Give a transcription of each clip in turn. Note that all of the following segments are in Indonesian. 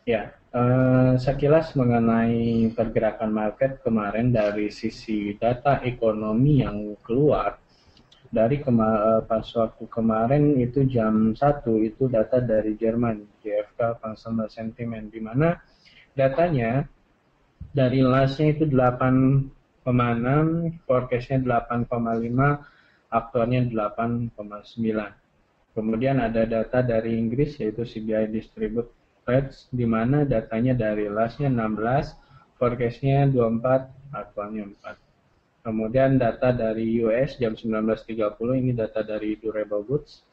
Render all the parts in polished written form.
Ya, sekilas mengenai pergerakan market kemarin dari sisi data ekonomi yang keluar dari pas waktu kemarin itu jam 1 itu data dari Jerman, JFK Consumer Sentiment, di mana datanya dari lastnya itu 8,6, forecastnya 8,5, aktualnya 8,9. Kemudian ada data dari Inggris yaitu CBI Distribute Rates, di mana datanya dari lastnya 16, forecastnya 24, aktualnya 4. Kemudian data dari US jam 19.30, ini data dari Durable Goods,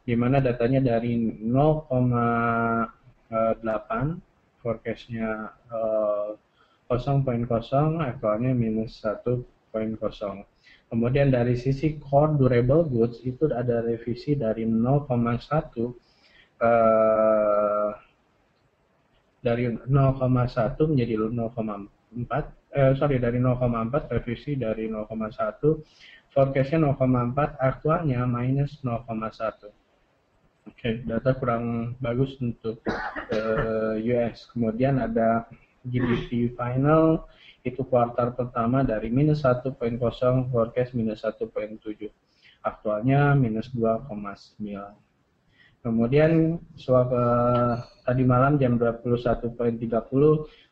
di mana datanya dari 0,8, forecastnya 0,0, aktualnya minus 1,0. Kemudian dari sisi core durable goods itu ada revisi dari 0,1, eh, dari 0,1 menjadi 0,4, dari 0,4 revisi dari 0,1, forecastnya 0,4, aktualnya minus 0,1. Oke, data kurang bagus untuk US. Kemudian ada GDP final itu kuartal pertama dari minus 1,0, forecast minus 1,7. Aktualnya minus 2,9. Kemudian tadi malam jam 21.30,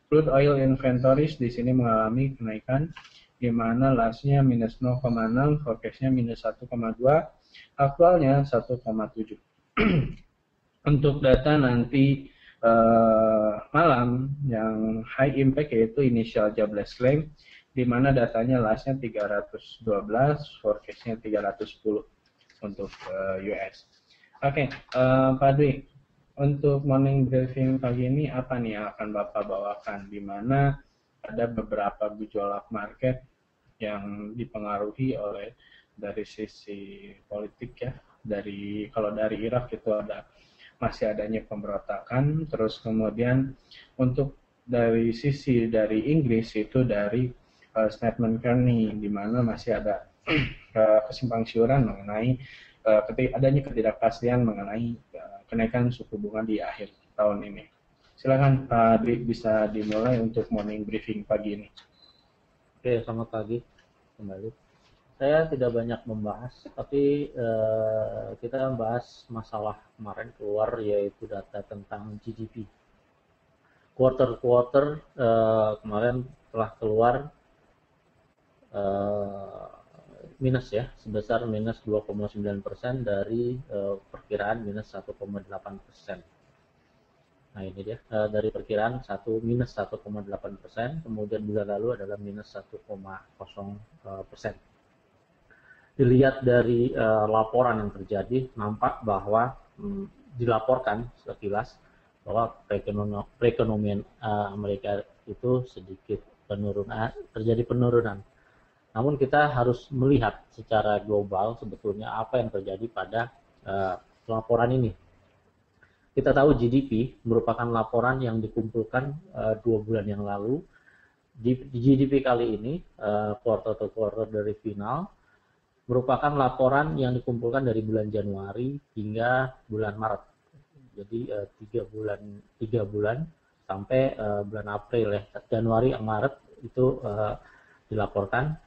crude oil inventories di sini mengalami kenaikan, di mana lastnya minus 0,6, forecastnya minus 1,2, aktualnya 1,7. Untuk data nanti malam yang high impact yaitu initial jobless claim, di mana datanya lastnya 312, forecastnya 310 untuk US. Oke, Pak Dwi, untuk morning briefing pagi ini apa nih yang akan Bapak bawakan, di mana ada beberapa gejolak market yang dipengaruhi oleh dari sisi politik ya. Kalau dari Irak itu ada masih adanya pemberontakan, terus kemudian untuk dari sisi dari Inggris itu dari statement Kearney, di mana masih ada kesimpang siuran mengenai adanya ketidakpastian mengenai kenaikan suku bunga di akhir tahun ini. Silakan Pak Dwi, bisa dimulai untuk morning briefing pagi ini. Oke, selamat pagi kembali. Saya tidak banyak membahas, tapi kita membahas masalah kemarin keluar yaitu data tentang GDP. Quarter-quarter kemarin telah keluar eh, minus ya, sebesar minus 2,9% dari perkiraan minus 1,8%. Nah ini dia dari perkiraan minus 1,8%, kemudian bulan lalu adalah minus 1,0%. Dilihat dari laporan yang terjadi, nampak bahwa dilaporkan sekilas bahwa perekonomian Amerika itu sedikit terjadi penurunan. Namun kita harus melihat secara global sebetulnya apa yang terjadi pada laporan ini. Kita tahu GDP merupakan laporan yang dikumpulkan 2 bulan yang lalu. Di GDP kali ini, quarter to quarter dari final, merupakan laporan yang dikumpulkan dari bulan Januari hingga bulan Maret. Jadi 3 bulan sampai bulan April ya, Januari Maret itu dilaporkan,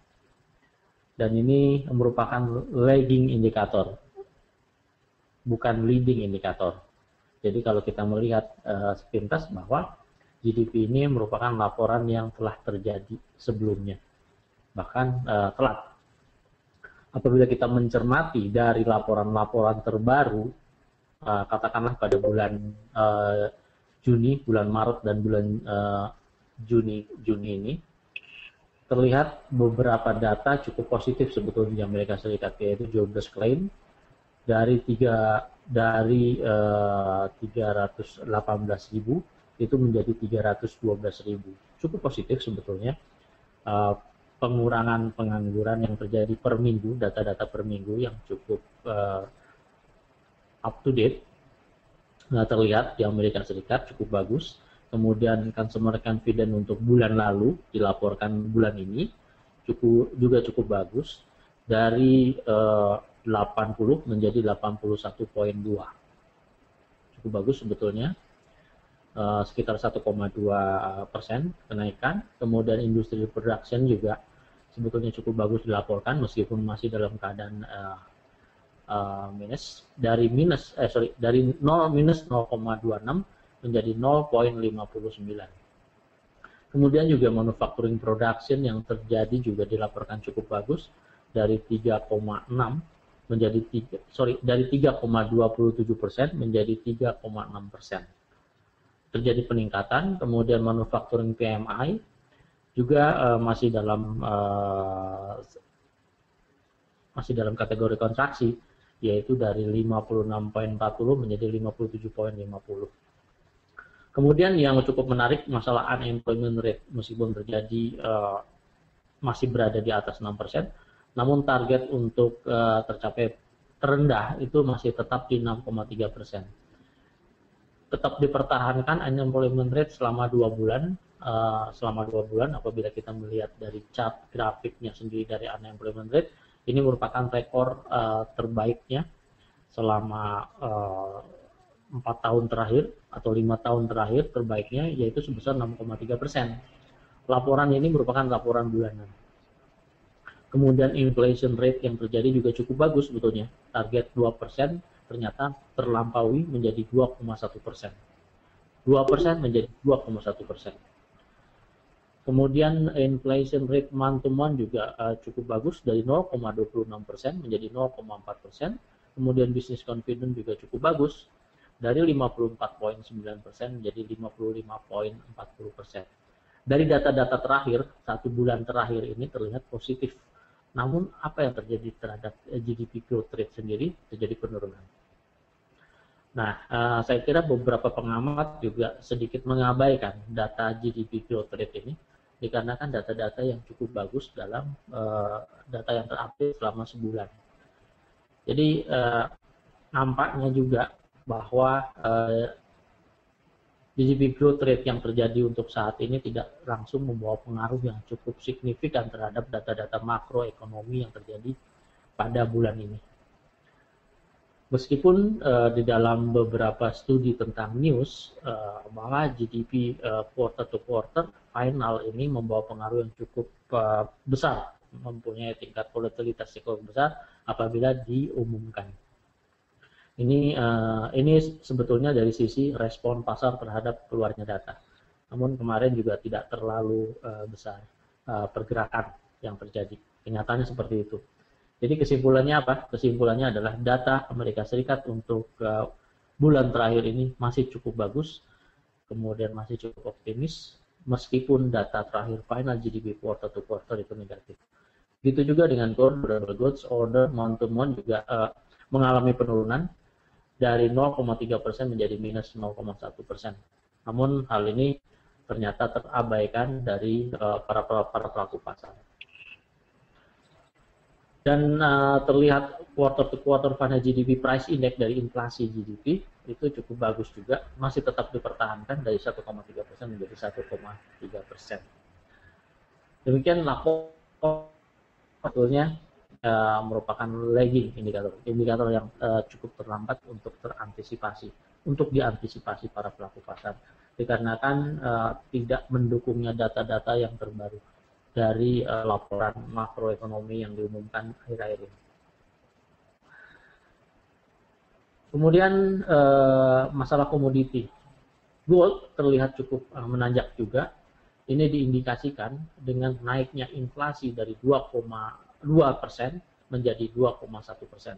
dan ini merupakan lagging indikator, bukan leading indikator. Jadi kalau kita melihat sepintas bahwa GDP ini merupakan laporan yang telah terjadi sebelumnya, bahkan telat. Apabila kita mencermati dari laporan-laporan terbaru, katakanlah pada bulan Juni, bulan Maret, dan bulan Juni ini, terlihat beberapa data cukup positif sebetulnya di Amerika Serikat, yaitu jobless claim dari 318.000 itu menjadi 312.000, cukup positif sebetulnya. Pengurangan pengangguran yang terjadi per minggu, data-data per minggu yang cukup up to date terlihat di Amerika Serikat cukup bagus. Kemudian consumer confidence untuk bulan lalu dilaporkan bulan ini juga cukup bagus, dari 80 menjadi 81,2, cukup bagus sebetulnya. sekitar 1,2% kenaikan. Kemudian industri production juga sebetulnya cukup bagus dilaporkan meskipun masih dalam keadaan minus, dari 0 minus 0,26 menjadi 0,59. Kemudian juga manufacturing production yang terjadi juga dilaporkan cukup bagus, dari 3,6 menjadi dari 3,27% menjadi 3,6%. Terjadi peningkatan. Kemudian manufacturing PMI juga masih dalam kategori kontraksi, yaitu dari 56,40 menjadi 57,50. Kemudian yang cukup menarik masalah unemployment rate, meskipun terjadi masih berada di atas 6%, namun target untuk tercapai terendah itu masih tetap di 6,3%. Tetap dipertahankan unemployment rate selama 2 bulan. Selama 2 bulan, apabila kita melihat dari chart grafiknya sendiri dari unemployment rate, ini merupakan rekor terbaiknya selama 4 tahun terakhir atau 5 tahun terakhir, terbaiknya yaitu sebesar 6,3%. Laporan ini merupakan laporan bulanan. Kemudian inflation rate yang terjadi juga cukup bagus sebetulnya. Target 2% ternyata terlampaui menjadi 2,1%. 2% menjadi 2,1%. Kemudian inflation rate month to month juga cukup bagus, dari 0,26% menjadi 0,4%. Kemudian business confidence juga cukup bagus, dari 54,9% menjadi 55,40%. Dari data-data terakhir, 1 bulan terakhir ini terlihat positif. Namun apa yang terjadi terhadap GDP growth rate sendiri? Terjadi penurunan. Nah, saya kira beberapa pengamat juga sedikit mengabaikan data GDP growth rate ini, dikarenakan data-data yang cukup bagus dalam data yang terupdate selama sebulan. Jadi nampaknya juga bahwa GDP growth rate yang terjadi untuk saat ini tidak langsung membawa pengaruh yang cukup signifikan terhadap data-data makroekonomi yang terjadi pada bulan ini. Meskipun di dalam beberapa studi tentang news bahwa GDP quarter to quarter final ini membawa pengaruh yang cukup besar, mempunyai tingkat volatilitas cukup besar apabila diumumkan. Ini sebetulnya dari sisi respon pasar terhadap keluarnya data. Namun kemarin juga tidak terlalu besar pergerakan yang terjadi. Kenyataannya seperti itu. Jadi kesimpulannya apa? Kesimpulannya adalah data Amerika Serikat untuk bulan terakhir ini masih cukup bagus, kemudian masih cukup optimis, meskipun data terakhir final GDP quarter to quarter itu negatif. Begitu juga dengan core durable goods order month to month juga mengalami penurunan, dari 0,3% menjadi minus 0,1%. Namun hal ini ternyata terabaikan dari para pelaku pasar. Dan terlihat quarter to quarter final GDP price index dari inflasi GDP itu cukup bagus juga, masih tetap dipertahankan dari 1,3% menjadi 1,3%. Demikian laporan sebetulnya merupakan lagging indikator yang cukup terlambat untuk diantisipasi para pelaku pasar, dikarenakan tidak mendukungnya data-data yang terbaru dari laporan makroekonomi yang diumumkan akhir-akhir ini. Kemudian masalah komoditi, gold terlihat cukup menanjak juga. Ini diindikasikan dengan naiknya inflasi dari 2,2% menjadi 2,1%.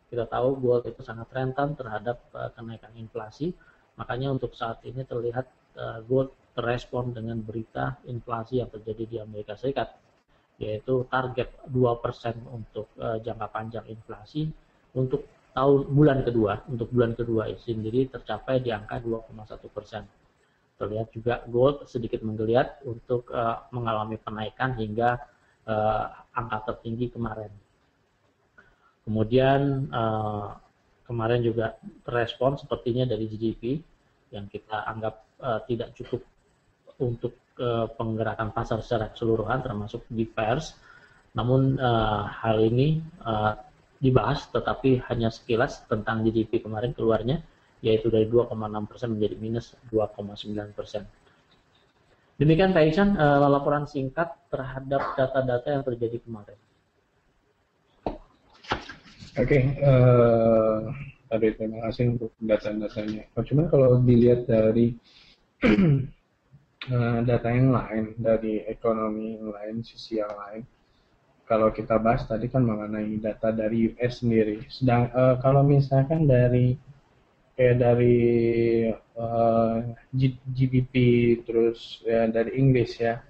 Kita tahu gold itu sangat rentan terhadap kenaikan inflasi, makanya untuk saat ini terlihat gold terespon dengan berita inflasi yang terjadi di Amerika Serikat, yaitu target 2% untuk jangka panjang inflasi untuk bulan kedua sendiri tercapai di angka 2,1%. Terlihat juga gold sedikit menggeliat untuk mengalami penaikan hingga angka tertinggi kemarin. Kemudian kemarin juga terespon sepertinya dari GDP yang kita anggap tidak cukup untuk penggerakan pasar secara keseluruhan, termasuk di pers. Namun hal ini dibahas, tetapi hanya sekilas tentang GDP kemarin keluarnya yaitu dari 2,6% menjadi minus 2,9%. Demikian Pak Iksan, laporan singkat terhadap data-data yang terjadi kemarin. Oke, tadi terima kasih untuk data-datanya. Cuman kalau dilihat dari data yang lain, dari ekonomi yang lain, sisi yang lain, kalau kita bahas tadi kan mengenai data dari US sendiri. Sedang kalau misalkan dari GDP terus ya, dari Inggris ya,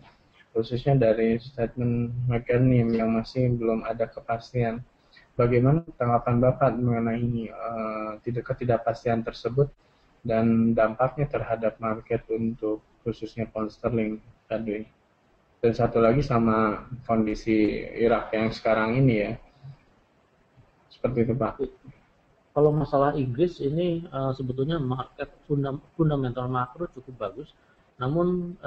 khususnya dari statement McKinsey yang masih belum ada kepastian. Bagaimana tanggapan Bapak mengenai ini, ketidakpastian tersebut dan dampaknya terhadap market untuk khususnya pound sterling tadi? Dan satu lagi sama kondisi Irak yang sekarang ini ya, seperti itu Pak. Kalau masalah Inggris ini sebetulnya market fundamental makro cukup bagus, namun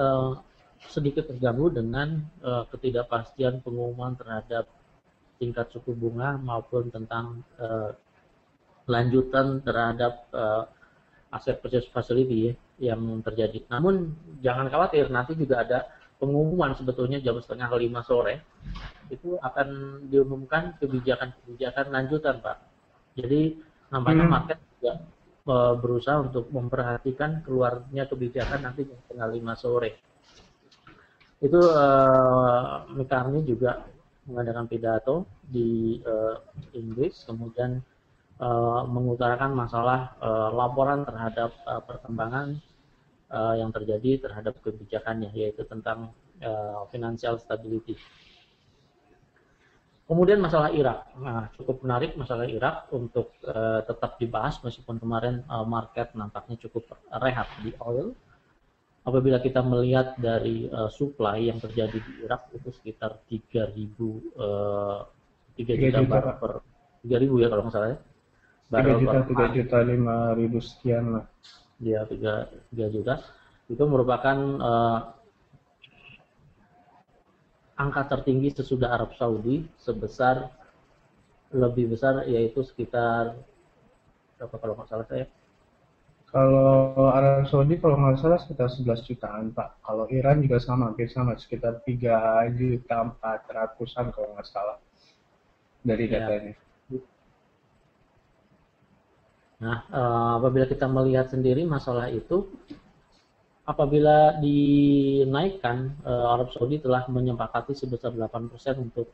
sedikit terganggu dengan ketidakpastian pengumuman terhadap tingkat suku bunga maupun tentang lanjutan terhadap aset purchase facility yang terjadi. Namun jangan khawatir, nanti juga ada pengumuman sebetulnya jam 4:30 sore itu akan diumumkan kebijakan lanjutan Pak. Jadi nampaknya market juga berusaha untuk memperhatikan keluarnya kebijakan nanti jam 4:30 sore. Itu McCartney juga mengadakan pidato di Inggris, kemudian mengutarakan masalah laporan terhadap perkembangan yang terjadi terhadap kebijakannya, yaitu tentang financial stability. Kemudian masalah Irak, nah cukup menarik masalah Irak untuk tetap dibahas meskipun kemarin market nampaknya cukup rehat di oil. Apabila kita melihat dari supply yang terjadi di Irak itu sekitar 3 juta barrel per 3.000 ya kalau nggak salah ya. 3 juta 5.000 sekian lah. Ya 3 juta. Itu merupakan angka tertinggi sesudah Arab Saudi, lebih besar yaitu sekitar berapa kalau nggak salah saya? Kalau Arab Saudi kalau nggak salah sekitar 11 jutaan Pak. Kalau Iran juga sama, hampir sama, sekitar 3 juta 400-an kalau nggak salah dari datanya. Nah, apabila kita melihat sendiri masalah itu, apabila dinaikkan, Arab Saudi telah menyepakati sebesar 8% untuk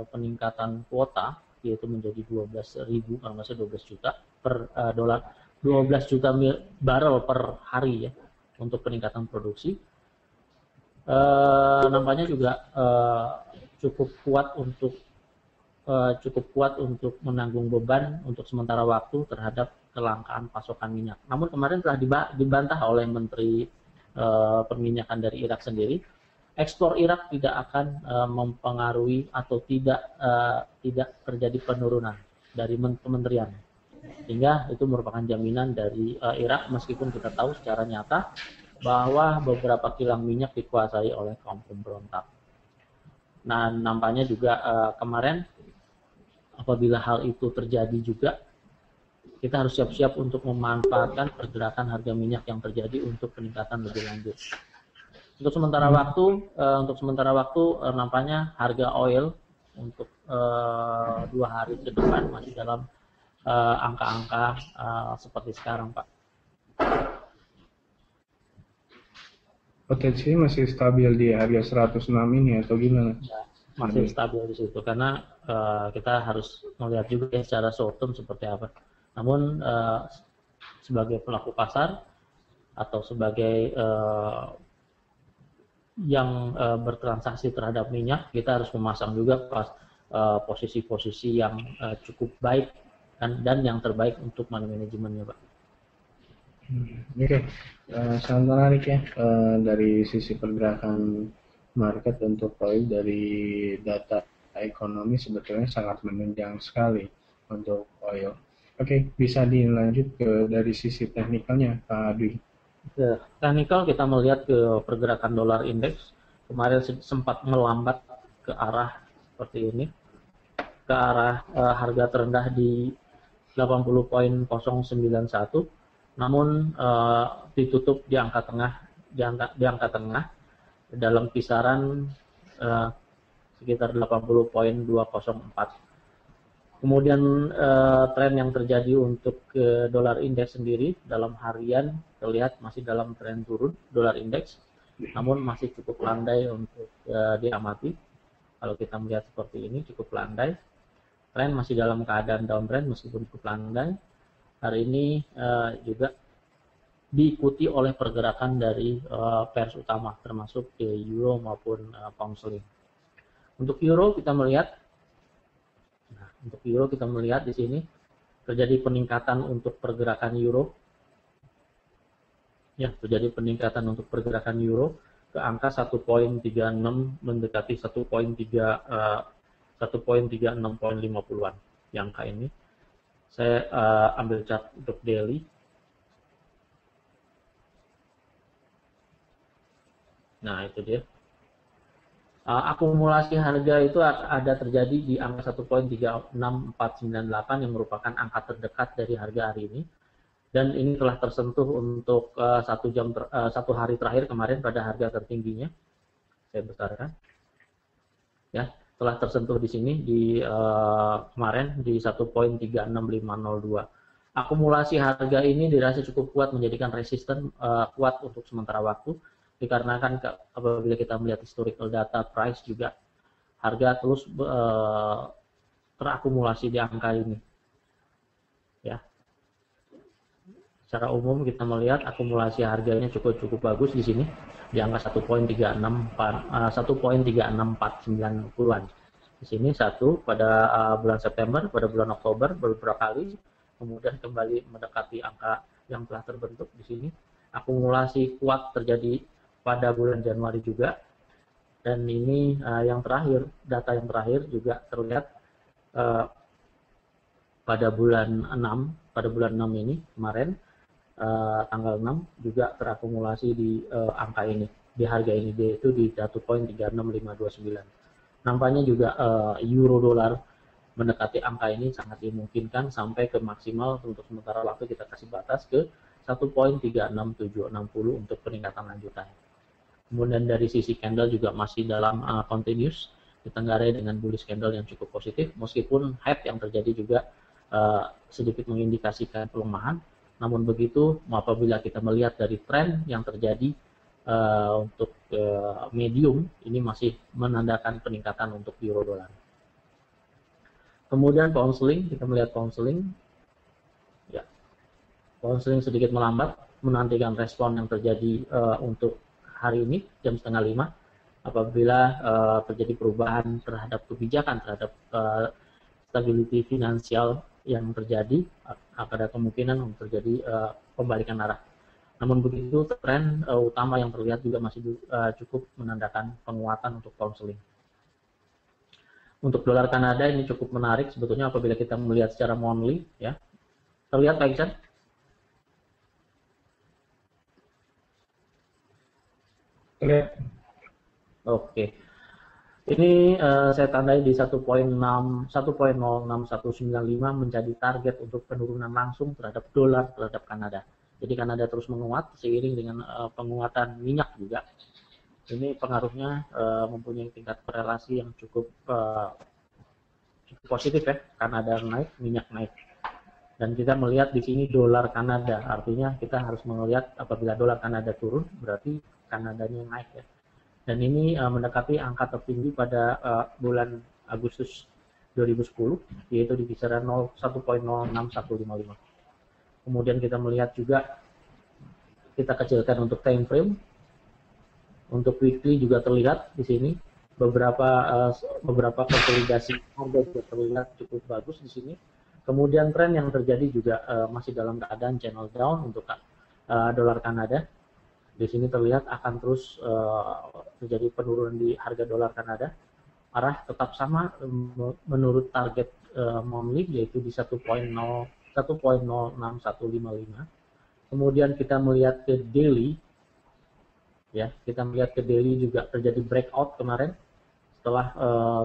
peningkatan kuota, yaitu menjadi 12.000, kalau nggak salah 12 juta per dolar, 12 juta barrel per hari ya, untuk peningkatan produksi. Nampaknya juga cukup kuat untuk menanggung beban untuk sementara waktu terhadap kelangkaan pasokan minyak. Namun kemarin telah dibantah oleh Menteri perminyakan dari Irak sendiri, ekspor Irak tidak akan mempengaruhi atau tidak terjadi penurunan dari kementerian, sehingga itu merupakan jaminan dari Irak meskipun kita tahu secara nyata bahwa beberapa kilang minyak dikuasai oleh kaum pemberontak. Nah nampaknya juga kemarin apabila hal itu terjadi juga, kita harus siap-siap untuk memanfaatkan pergerakan harga minyak yang terjadi untuk peningkatan lebih lanjut. Untuk sementara waktu, nampaknya harga oil untuk 2 hari ke depan masih dalam angka-angka seperti sekarang, Pak. Potensi masih stabil di harga 106 ini atau gimana? Ya, masih stabil di situ karena kita harus melihat juga ya secara short term seperti apa. Namun sebagai pelaku pasar atau sebagai yang bertransaksi terhadap minyak, kita harus memasang juga posisi-posisi yang cukup baik dan yang terbaik untuk manajemennya, Pak. Oke, sangat menarik ya dari sisi pergerakan market untuk oil. Dari data ekonomi sebetulnya sangat menunjang sekali untuk oil. Oke, bisa dilanjut dari sisi teknikalnya, Pak Dwi. Teknikal kita melihat ke pergerakan dolar indeks kemarin sempat melambat ke arah seperti ini, ke arah harga terendah di 80.091. namun ditutup di angka tengah dalam kisaran sekitar 80.204. Kemudian tren yang terjadi untuk dolar indeks sendiri dalam harian terlihat masih dalam tren turun dolar indeks, namun masih cukup landai untuk diamati. Kalau kita melihat seperti ini cukup landai, tren masih dalam keadaan downtrend meskipun cukup landai. Hari ini juga diikuti oleh pergerakan dari pairs utama termasuk euro maupun pound sterling. Untuk euro kita melihat di sini terjadi peningkatan untuk pergerakan euro. Ya, terjadi peningkatan untuk pergerakan euro ke angka 1.36 mendekati 1.36.50-an. Di angka ini saya ambil chart untuk daily. Nah, itu dia. Akumulasi harga itu ada terjadi di angka 1.36498 yang merupakan angka terdekat dari harga hari ini, dan ini telah tersentuh untuk satu hari terakhir kemarin pada harga tertingginya. Saya besarkan, ya, telah tersentuh di sini di kemarin di 1.36502. Akumulasi harga ini dirasa cukup kuat menjadikan resisten kuat untuk sementara waktu. Dikarenakan apabila kita melihat historical data price juga harga terus terakumulasi di angka ini. Ya, secara umum kita melihat akumulasi harganya cukup bagus di sini di angka 1.36490-an. Di sini satu pada bulan September, pada bulan Oktober beberapa kali, kemudian kembali mendekati angka yang telah terbentuk di sini. Akumulasi kuat terjadi pada bulan Januari juga, dan ini yang terakhir, data yang terakhir juga terlihat pada bulan 6 ini kemarin tanggal 6 juga terakumulasi di angka ini, di harga ini, yaitu di 1.36529. Nampaknya juga euro dolar mendekati angka ini sangat dimungkinkan sampai ke maksimal untuk sementara waktu kita kasih batas ke 1.36760 untuk peningkatan lanjutan. Kemudian dari sisi candle juga masih dalam continuous ditenggarai dengan bullish candle yang cukup positif, meskipun head yang terjadi juga sedikit mengindikasikan pelemahan. Namun begitu, apabila kita melihat dari tren yang terjadi untuk medium, ini masih menandakan peningkatan untuk euro dolar. Kemudian pound sterling, kita melihat pound sterling, ya, pound sterling sedikit melambat menantikan respon yang terjadi untuk hari ini jam 4:30 apabila terjadi perubahan terhadap kebijakan terhadap stability finansial yang terjadi, ada kemungkinan untuk terjadi pembalikan arah. Namun begitu, tren utama yang terlihat juga masih cukup menandakan penguatan untuk pound sterling. Untuk dolar Kanada ini cukup menarik sebetulnya apabila kita melihat secara monthly, ya. Terlihat Pak Iksan? Oke. Ini saya tandai di 1.06195 menjadi target untuk penurunan langsung terhadap dolar terhadap Kanada. Jadi Kanada terus menguat seiring dengan penguatan minyak juga. Ini pengaruhnya mempunyai tingkat korelasi yang cukup positif ya. Kanada naik, minyak naik. Dan kita melihat di sini dolar Kanada, artinya kita harus melihat apabila dolar Kanada turun berarti Kanadanya naik ya. Dan ini mendekati angka tertinggi pada bulan Agustus 2010, yaitu di kisaran 1.06155. Kemudian kita melihat juga, kita kecilkan untuk time frame. Untuk weekly juga terlihat di sini beberapa konsolidasi harga juga terlihat cukup bagus di sini. Kemudian tren yang terjadi juga masih dalam keadaan channel down untuk dolar Kanada. Di sini terlihat akan terus terjadi penurunan di harga dolar Kanada. Arah tetap sama menurut target monthly, yaitu di 1.06155. Kemudian kita melihat ke daily, ya, kita melihat ke daily juga terjadi breakout kemarin. Setelah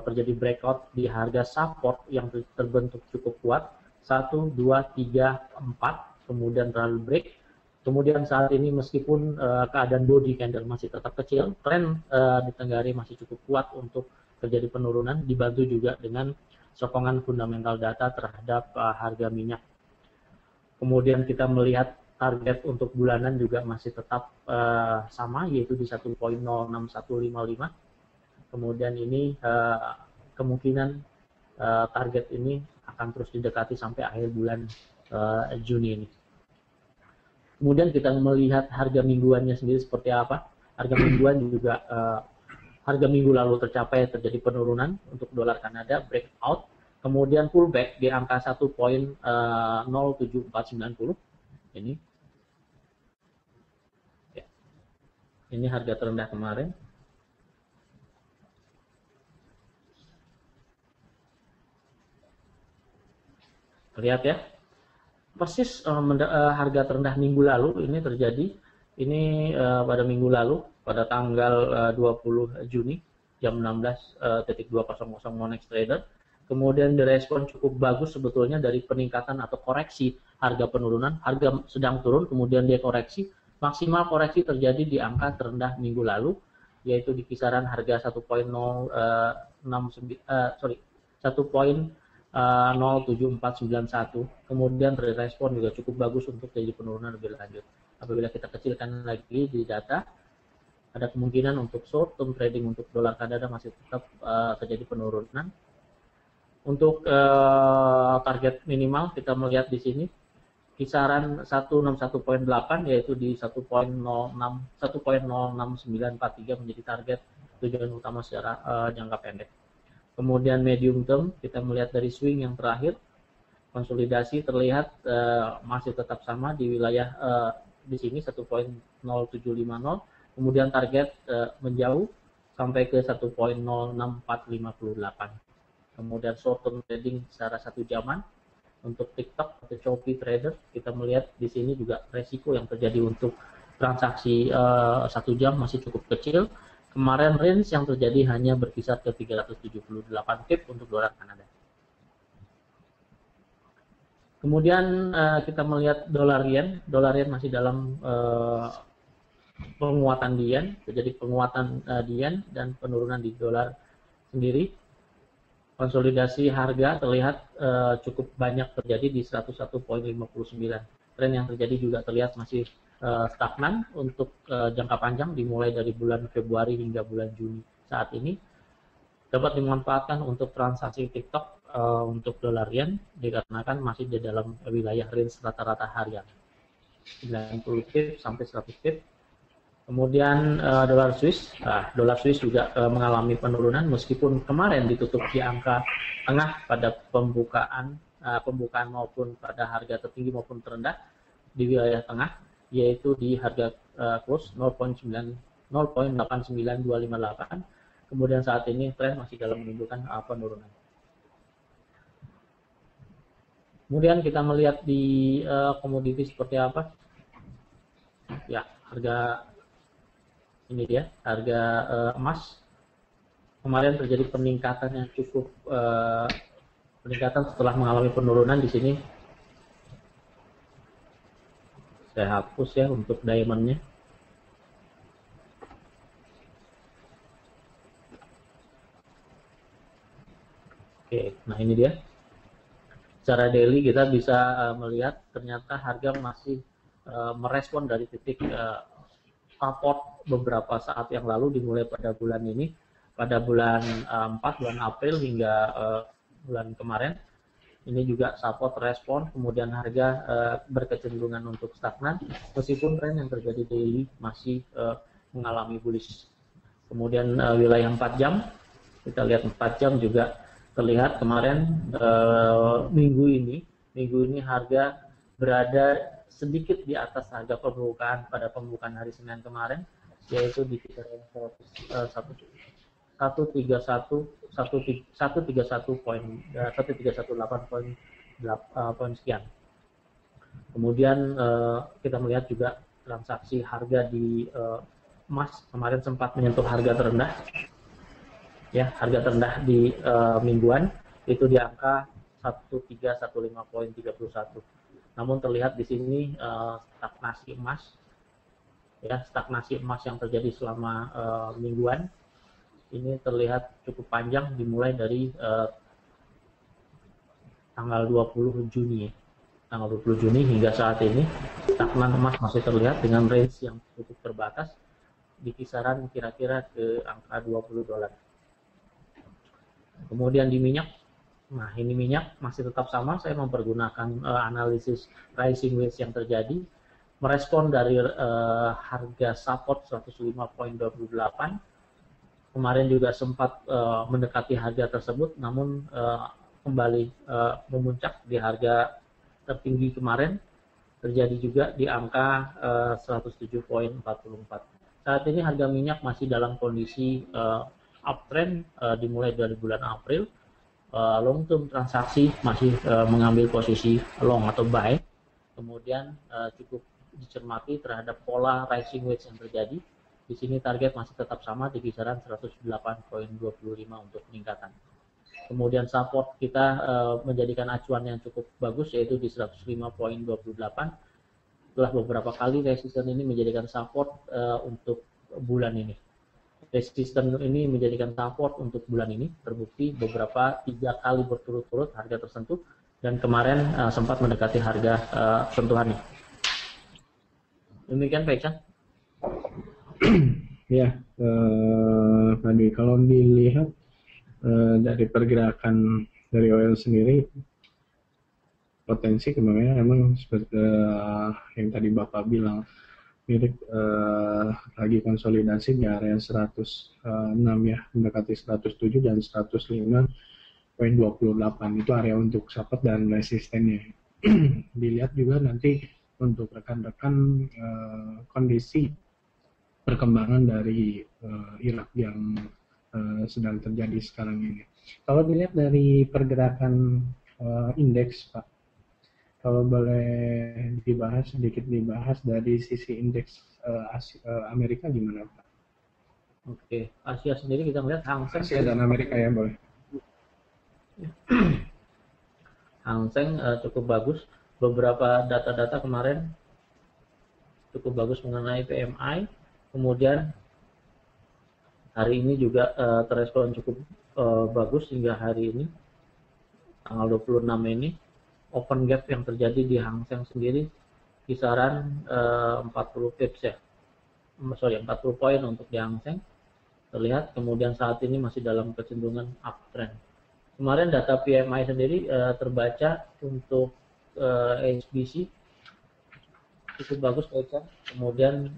terjadi breakout di harga support yang terbentuk cukup kuat 1, 2, 3, 4, kemudian trial break. Kemudian saat ini meskipun keadaan body candle masih tetap kecil, tren di Tenggari masih cukup kuat untuk terjadi penurunan, dibantu juga dengan sokongan fundamental data terhadap harga minyak. Kemudian kita melihat target untuk bulanan juga masih tetap sama, yaitu di 1.06155. Kemudian ini kemungkinan target ini akan terus didekati sampai akhir bulan Juni ini. Kemudian kita melihat harga mingguannya sendiri seperti apa. Harga mingguan juga harga minggu lalu terjadi penurunan untuk dolar Kanada, breakout, kemudian pullback di angka 1.07490. Ini ya. Ini harga terendah kemarin. Lihat ya, persis harga terendah minggu lalu ini terjadi ini pada minggu lalu pada tanggal 20 Juni jam 16.200 Monex Trader. Kemudian direspon cukup bagus sebetulnya dari peningkatan atau koreksi harga penurunan. Harga sedang turun, kemudian dia koreksi. Maksimal koreksi terjadi di angka terendah minggu lalu, yaitu di kisaran harga 1.07491, kemudian respon juga cukup bagus untuk jadi penurunan lebih lanjut. Apabila kita kecilkan lagi di data, ada kemungkinan untuk short term trading untuk dolar Kanada masih tetap terjadi penurunan. Untuk target minimal kita melihat di sini kisaran 161.8, yaitu di 1.06943 menjadi target tujuan utama secara jangka pendek. Kemudian medium term kita melihat dari swing yang terakhir, konsolidasi terlihat masih tetap sama di wilayah di sini 1.0750, kemudian target menjauh sampai ke 1.06458. Kemudian short term trading secara satu jaman untuk TikTok atau Shopee trader, kita melihat di sini juga resiko yang terjadi untuk transaksi satu jam masih cukup kecil. Kemarin range yang terjadi hanya berkisar ke 378 pip untuk dolar Kanada. Kemudian kita melihat dolar yen masih dalam penguatan di yen, terjadi penguatan di yen dan penurunan di dolar sendiri. Konsolidasi harga terlihat cukup banyak terjadi di 101.59. Tren yang terjadi juga terlihat masih stagnan untuk jangka panjang dimulai dari bulan Februari hingga bulan Juni saat ini. Dapat dimanfaatkan untuk transaksi TikTok untuk dolar yen dikarenakan masih di dalam wilayah range rata-rata harian 90 pip sampai 100 pip. Kemudian dolar Swiss juga mengalami penurunan meskipun kemarin ditutup di angka tengah pada pembukaan maupun pada harga tertinggi maupun terendah di wilayah tengah, yaitu di harga close 0.89258. Kemudian saat ini tren masih dalam menunjukkan penurunan. Kemudian kita melihat di komoditi seperti apa. Ya, harga ini dia, harga emas kemarin terjadi peningkatan yang cukup peningkatan setelah mengalami penurunan di sini. Saya hapus ya untuk diamondnya. Oke, nah ini dia. Secara daily kita bisa melihat ternyata harga masih merespon dari titik support beberapa saat yang lalu dimulai pada bulan ini, pada bulan 4, bulan April hingga bulan kemarin. Ini juga support respon, kemudian harga berkecenderungan untuk stagnan, meskipun tren yang terjadi daily masih mengalami bullish. Kemudian wilayah 4 jam, kita lihat 4 jam juga terlihat kemarin minggu ini harga berada sedikit di atas harga pembukaan pada pembukaan hari Senin kemarin, yaitu di kisaran 131.8 poin sekian. Kemudian kita melihat juga transaksi harga di emas kemarin sempat menyentuh harga terendah, ya, harga terendah di mingguan itu di angka 1315.31. namun terlihat di sini stagnasi emas, ya, stagnasi emas yang terjadi selama mingguan ini terlihat cukup panjang, dimulai dari tanggal 20 Juni. Tanggal 20 Juni hingga saat ini stagnan emas masih terlihat dengan range yang cukup terbatas di kisaran kira-kira ke angka 20 dolar. Kemudian di minyak, nah ini minyak masih tetap sama, saya mempergunakan analisis rising wedge yang terjadi, merespon dari harga support 105.28. Kemarin juga sempat mendekati harga tersebut, namun kembali memuncak di harga tertinggi kemarin, terjadi juga di angka 107.44. Saat ini harga minyak masih dalam kondisi uptrend dimulai dari bulan April. Long term transaksi masih mengambil posisi long atau buy. Kemudian cukup dicermati terhadap pola rising wedge yang terjadi. Di sini target masih tetap sama di kisaran 108.25 untuk peningkatan. Kemudian support kita menjadikan acuan yang cukup bagus, yaitu di 105.28. Setelah beberapa kali resisten ini menjadikan support untuk bulan ini. Resisten ini menjadikan support untuk bulan ini, terbukti beberapa 3 kali berturut-turut harga tersentuh, dan kemarin sempat mendekati harga sentuhannya. Demikian Pak Iksan. Ya, tadi kalau dilihat dari pergerakan dari oil sendiri, potensi kemarin memang seperti yang tadi Bapak bilang, mirip lagi konsolidasi di area 106 ya, mendekati 107 dan 105.28 itu area untuk support dan resistennya. Dilihat juga nanti untuk rekan-rekan kondisi perkembangan dari Irak yang sedang terjadi sekarang ini. Kalau dilihat dari pergerakan indeks, Pak, kalau boleh sedikit dibahas dari sisi indeks Amerika gimana, Pak? Oke, Asia sendiri kita melihat Hang Seng. Asia dan Amerika ya, boleh. Hang Seng cukup bagus. Beberapa data-data kemarin cukup bagus mengenai PMI. Kemudian hari ini juga terrespon cukup bagus hingga hari ini, tanggal 26 ini. Open gap yang terjadi di Hang Seng sendiri kisaran 40 pips ya, 40 poin untuk di Hang Seng terlihat. Kemudian saat ini masih dalam kecenderungan uptrend. Kemarin data PMI sendiri terbaca untuk HSBC cukup bagus Pak. Kemudian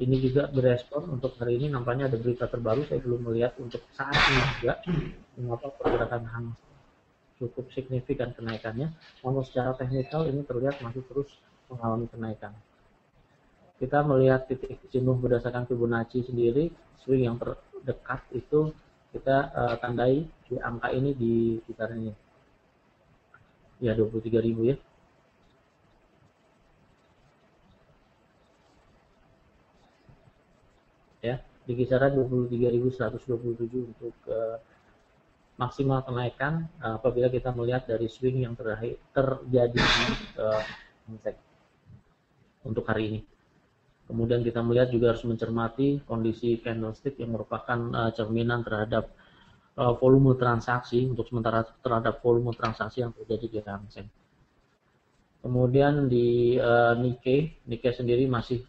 ini juga berespon untuk hari ini, nampaknya ada berita terbaru, saya belum melihat untuk saat ini juga mengapa pergerakan Hang Seng cukup signifikan kenaikannya, namun secara teknikal ini terlihat masih terus mengalami kenaikan. Kita melihat titik jenuh berdasarkan Fibonacci sendiri, swing yang terdekat itu kita tandai di angka ini di kisaran ini, ya 23.000 ya. Ya, di kisaran 23.127 untuk maksimal kenaikan apabila kita melihat dari swing yang terjadi di untuk hari ini. Kemudian kita melihat juga harus mencermati kondisi candlestick yang merupakan cerminan terhadap volume transaksi, untuk sementara terhadap volume transaksi yang terjadi di Hang Seng. Kemudian di Nikkei sendiri masih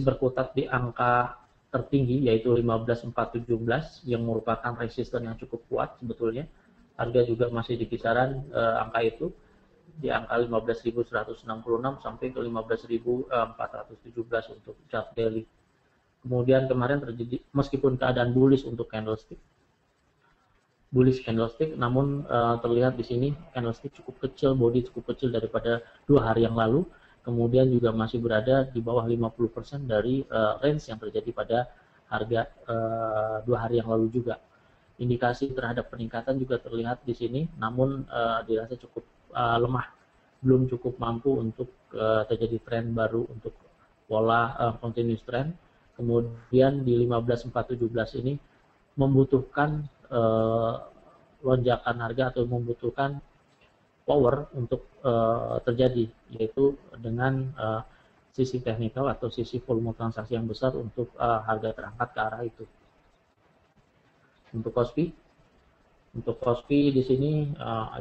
berkutat di angka tertinggi, yaitu 15.417 yang merupakan resisten yang cukup kuat sebetulnya. Harga juga masih di kisaran angka itu, di angka 15.166 sampai ke 15.417 untuk chart daily. Kemudian kemarin terjadi, meskipun keadaan bullish untuk candlestick, namun terlihat di sini candlestick cukup kecil, body cukup kecil daripada 2 hari yang lalu. Kemudian juga masih berada di bawah 50% dari range yang terjadi pada harga 2 hari yang lalu juga. Indikasi terhadap peningkatan juga terlihat di sini, namun dirasa cukup lemah, belum cukup mampu untuk terjadi tren baru untuk pola continuous trend. Kemudian di 15.417 ini membutuhkan lonjakan harga atau membutuhkan power untuk terjadi, yaitu dengan sisi teknikal atau sisi volume transaksi yang besar untuk harga terangkat ke arah itu. Untuk KOSPI di sini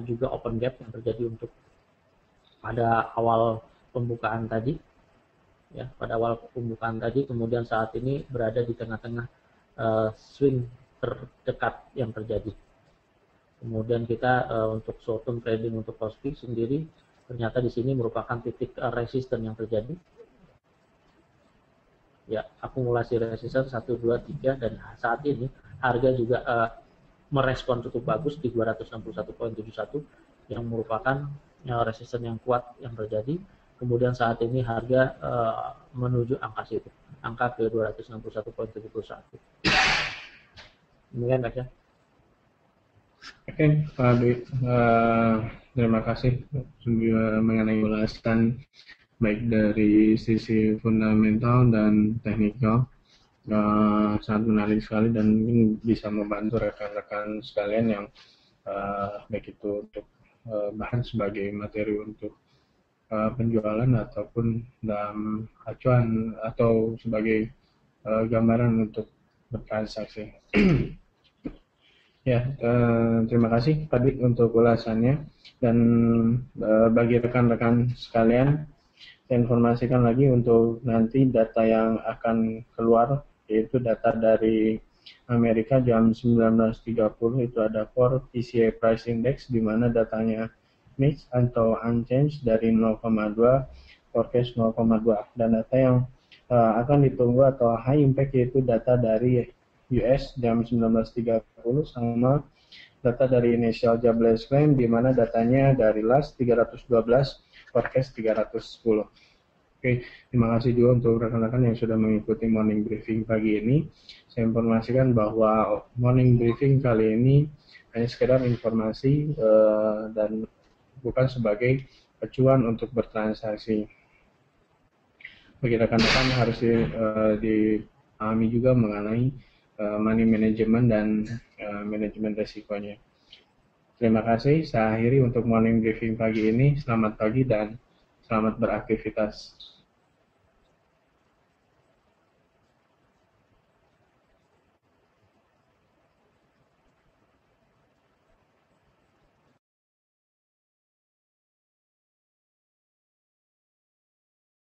juga open gap yang terjadi untuk pada awal pembukaan tadi, ya, pada awal pembukaan tadi, kemudian saat ini berada di tengah-tengah swing terdekat yang terjadi. Kemudian kita untuk short term trading untuk KOSPI sendiri ternyata di sini merupakan titik resisten yang terjadi. Ya, akumulasi resisten 1, 2, 3, dan saat ini harga juga merespon cukup bagus di 261.71 yang merupakan resisten yang kuat yang terjadi. Kemudian saat ini harga menuju angka situ, angka ke 261.71. Demikian Mas ya. Oke, Pak Dwi, terima kasih mengenai ulasan baik dari sisi fundamental dan teknikal. Sangat menarik sekali dan mungkin bisa membantu rekan-rekan sekalian yang baik itu untuk bahan sebagai materi untuk penjualan ataupun dalam acuan atau sebagai gambaran untuk bertransaksi. Ya, terima kasih Pak Dwi untuk ulasannya, dan bagi rekan-rekan sekalian saya informasikan lagi untuk nanti data yang akan keluar, yaitu data dari Amerika jam 19.30 itu ada Core PCE Price Index di mana datanya mix atau unchanged dari 0,2 forecast 0,2, dan data yang akan ditunggu atau high impact yaitu data dari US jam 19.30 sama data dari initial jobless claim di mana datanya dari last 312 forecast 310. Oke, terima kasih juga untuk rekan-rekan yang sudah mengikuti morning briefing pagi ini. Saya informasikan bahwa morning briefing kali ini hanya sekedar informasi dan bukan sebagai acuan untuk bertransaksi. Bagi rekan-rekan harus dipahami juga mengenai money management dan manajemen resikonya. Terima kasih, saya akhiri untuk morning briefing pagi ini. Selamat pagi dan selamat beraktivitas.